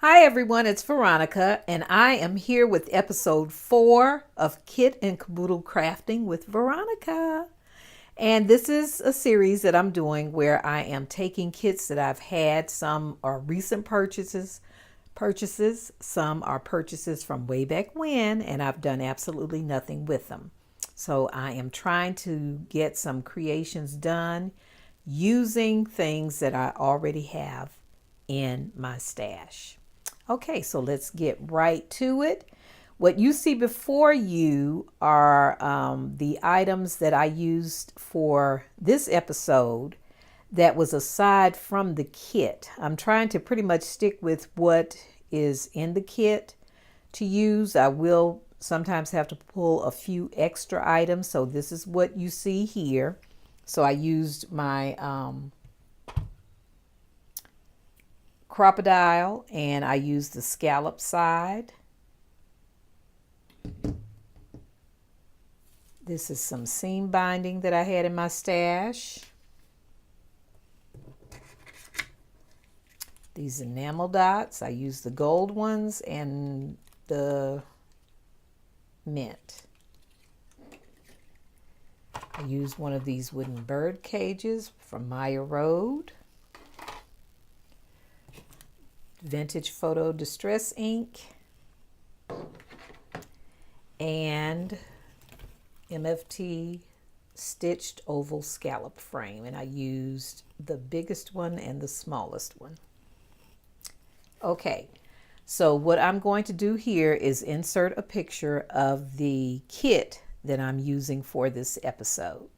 Hi everyone, it's Veronica, and I am here with episode 4 of Kit and Kaboodle Krafting with Veronica. And this is a series that I'm doing where I am taking kits that I've had. Some are recent purchases, some are purchases from way back when, and I've done absolutely nothing with them. So I am trying to get some creations done using things that I already have in my stash. Okay, so let's get right to it. What you see before you are the items that I used for this episode that was aside from the kit. I'm trying to pretty much stick with what is in the kit to use. I will sometimes have to pull a few extra items, so this is what you see here. So I used my crocodile, and I used the scallop side. This is some seam binding that I had in my stash. These enamel dots, I used the gold ones and the mint. I used one of these wooden bird cages from Maya Road. Vintage Photo Distress ink and MFT stitched oval scallop frame, and I used the biggest one and the smallest one. Okay, so what I'm going to do here is insert a picture of the kit that I'm using for this episode.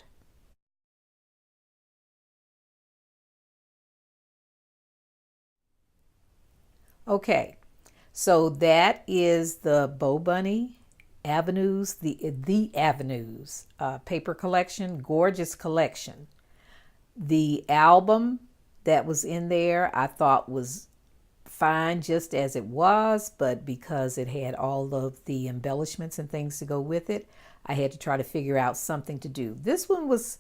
Okay, so that is the Bow Bunny Avenues, the Avenues paper collection, gorgeous collection. The album that was in there I thought was fine just as it was, but because it had all of the embellishments and things to go with it, I had to try to figure out something to do. This one was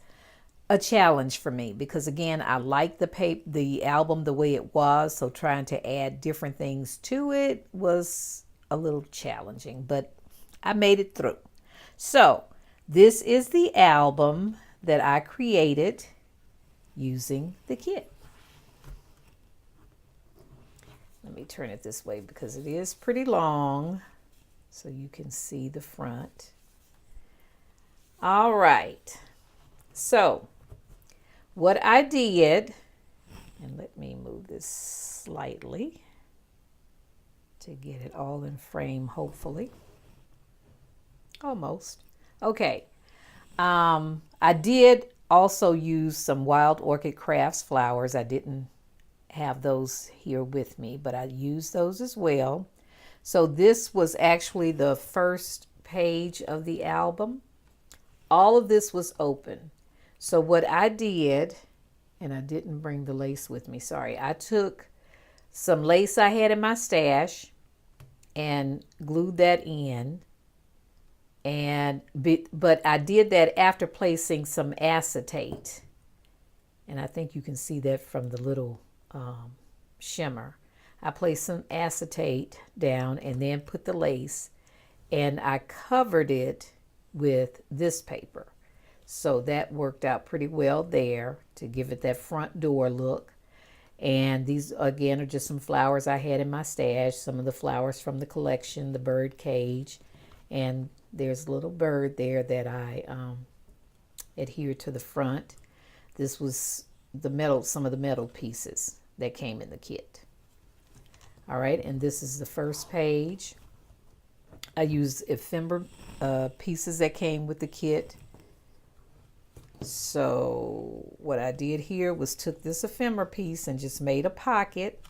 a challenge for me because, again, I liked the album the way it was, so trying to add different things to it was a little challenging, but I made it through. So this is the album that I created using the kit. Let me turn it this way because it is pretty long so you can see the front. All right, so what I did, and let me move this slightly to get it all in frame, hopefully. Almost. Okay. I did also use some Wild Orchid Crafts flowers. I didn't have those here with me, but I used those as well. So this was actually the first page of the album. All of this was open. So what I did, and I didn't bring the lace with me, sorry. I took some lace I had in my stash and glued that in. But I did that after placing some acetate. And I think you can see that from the little shimmer. I placed some acetate down and then put the lace, and I covered it with this paper. So that worked out pretty well there to give it that front door look. And these, again, are just some flowers I had in my stash. Some of the flowers from the collection, the bird cage. And there's a little bird there that I adhered to the front. This was the metal, some of the metal pieces that came in the kit. All right, and this is the first page. I used ephemera pieces that came with the kit. So what I did here was took this ephemera piece and just made a pocket.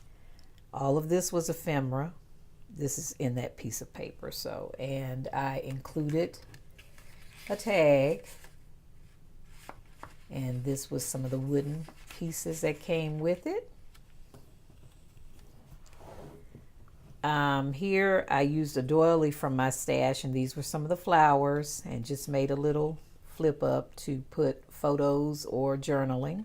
All of this was ephemera. This is in that piece of paper. So, and I included a tag. And this was some of the wooden pieces that came with it. Here I used a doily from my stash, and these were some of the flowers, and just made a little flip up to put photos or journaling.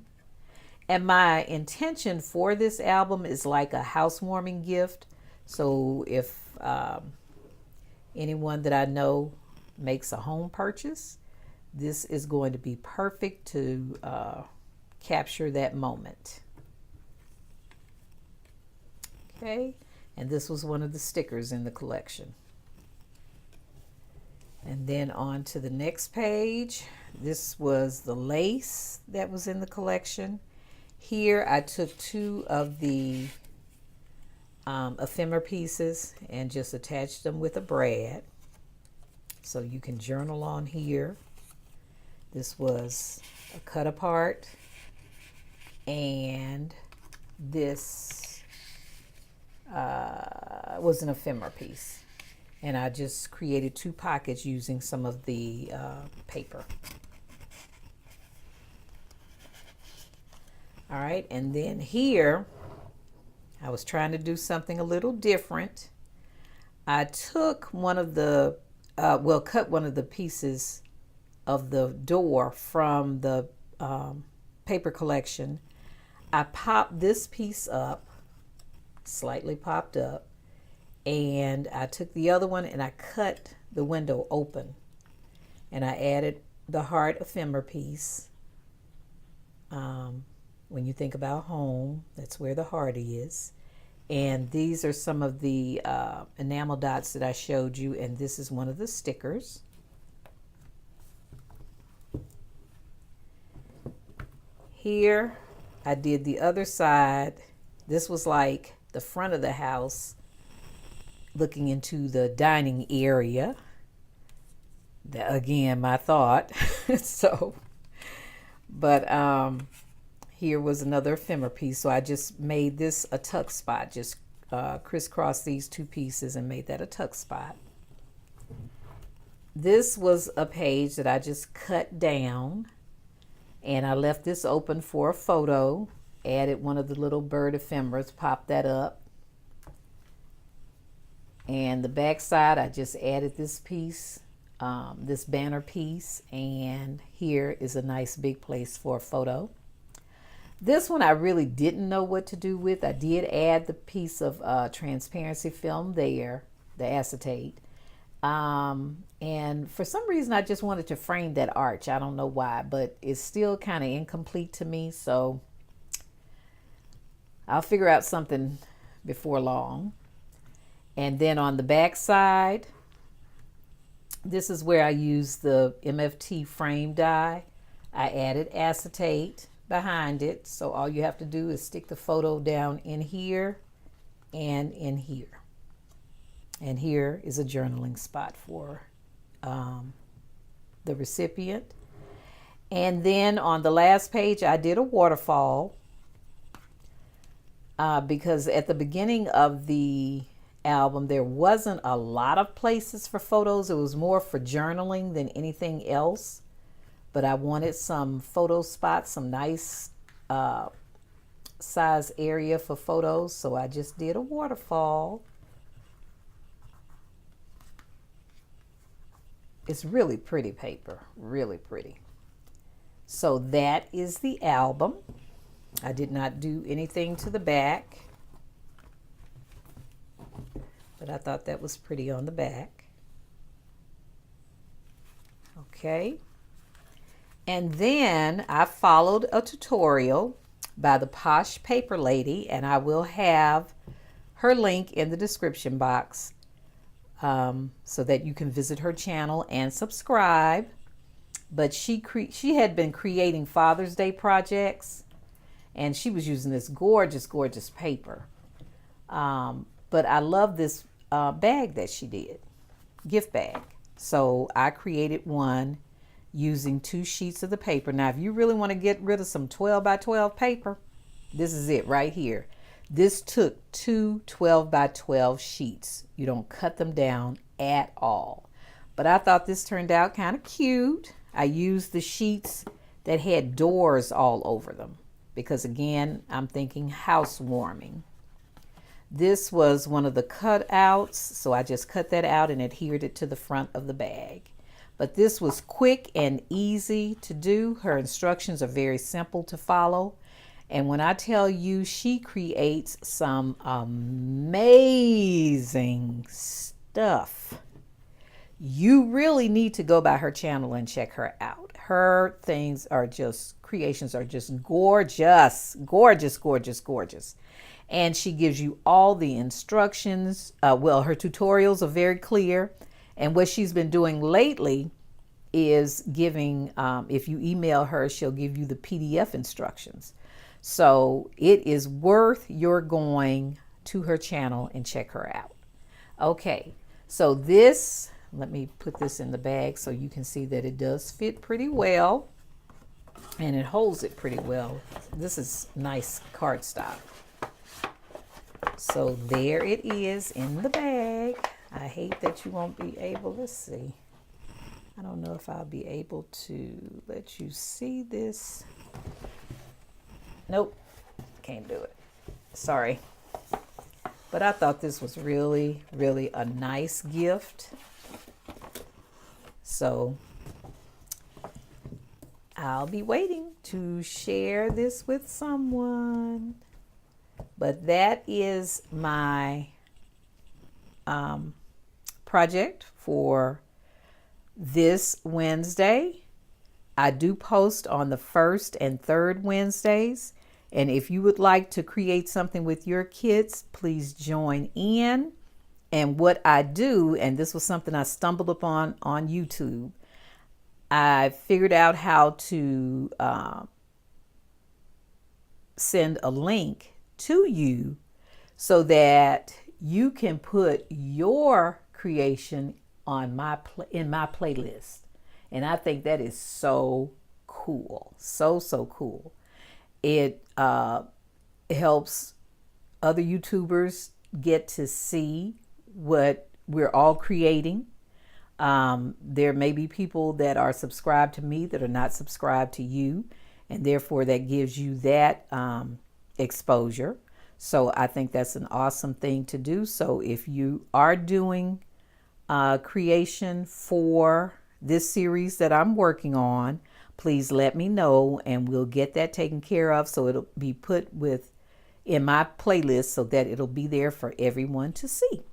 And my intention for this album is like a housewarming gift. So if anyone that I know makes a home purchase, this is going to be perfect to capture that moment. Okay, and this was one of the stickers in the collection. And then on to the next page. This was the lace that was in the collection. Here I took two of the ephemera pieces and just attached them with a brad. So you can journal on here. This was a cut apart, and this was an ephemera piece. And I just created two pockets using some of the paper. All right, and then here, I was trying to do something a little different. I took one of the, cut one of the pieces of the door from the paper collection. I popped this piece up, slightly popped up, and I took the other one and I cut the window open. And I added the heart ephemera piece. When you think about home, that's where the heart is. And these are some of the enamel dots that I showed you, and this is one of the stickers. Here, I did the other side. This was like the front of the house, looking into the dining area. That, again, my thought. So, but here was another ephemera piece. So I just made this a tuck spot. Just crisscrossed these two pieces and made that a tuck spot. This was a page that I just cut down, and I left this open for a photo. Added one of the little bird ephemeras, popped that up. And the back side, I just added this piece, this banner piece, and here is a nice big place for a photo. This one I really didn't know what to do with. I did add the piece of transparency film there, the acetate. And for some reason, I just wanted to frame that arch. I don't know why, but it's still kind of incomplete to me. So I'll figure out something before long. And then on the back side, this is where I used the MFT frame die. I added acetate behind it. So all you have to do is stick the photo down in here and in here. And here is a journaling spot for the recipient. And then on the last page, I did a waterfall because at the beginning of the album, there wasn't a lot of places for photos. It was more for journaling than anything else. But I wanted some photo spots, some nice size area for photos. So I just did a waterfall. It's really pretty paper, really pretty. So that is the album. I did not do anything to the back, but I thought that was pretty on the back. Okay. And then I followed a tutorial by the Posh Paper Lady, and I will have her link in the description box so that you can visit her channel and subscribe. But she had been creating Father's Day projects, and she was using this gorgeous, gorgeous paper. But I love this bag that she did, gift bag. So I created one using 2 sheets of the paper. Now, if you really want to get rid of some 12 by 12 paper, this is it right here. This took 2 12 by 12 sheets. You don't cut them down at all. But I thought this turned out kind of cute. I used the sheets that had doors all over them because, again, I'm thinking housewarming. This was one of the cutouts, so I just cut that out and adhered it to the front of the bag. But this was quick and easy to do. Her instructions are very simple to follow. And when I tell you, she creates some amazing stuff. You really need to go by her channel and check her out. Her things are just, creations are just gorgeous, gorgeous, gorgeous, gorgeous. And she gives you all the instructions. Well, her tutorials are very clear. And what she's been doing lately is giving, if you email her, she'll give you the PDF instructions. So it is worth your going to her channel and check her out. Okay, so this, let me put this in the bag so you can see that it does fit pretty well and it holds it pretty well. This is nice cardstock. So there it is in the bag. I hate that you won't be able to see. I don't know if I'll be able to let you see this. Nope, can't do it. Sorry. But I thought this was really, really a nice gift. So I'll be waiting to share this with someone. But that is my project for this Wednesday. I do post on the first and third Wednesdays. And if you would like to create something with your kids, please join in. And what I do, and this was something I stumbled upon on YouTube, I figured out how to send a link to you so that you can put your creation on in my playlist. And I think that is so cool. So cool. It helps other YouTubers get to see what we're all creating. There may be people that are subscribed to me that are not subscribed to you, and therefore that gives you that exposure. So I think that's an awesome thing to do. So if you are doing creation for this series that I'm working on, please let me know and we'll get that taken care of so it'll be put in my playlist so that it'll be there for everyone to see.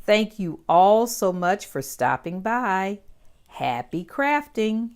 Thank you all so much for stopping by. Happy crafting.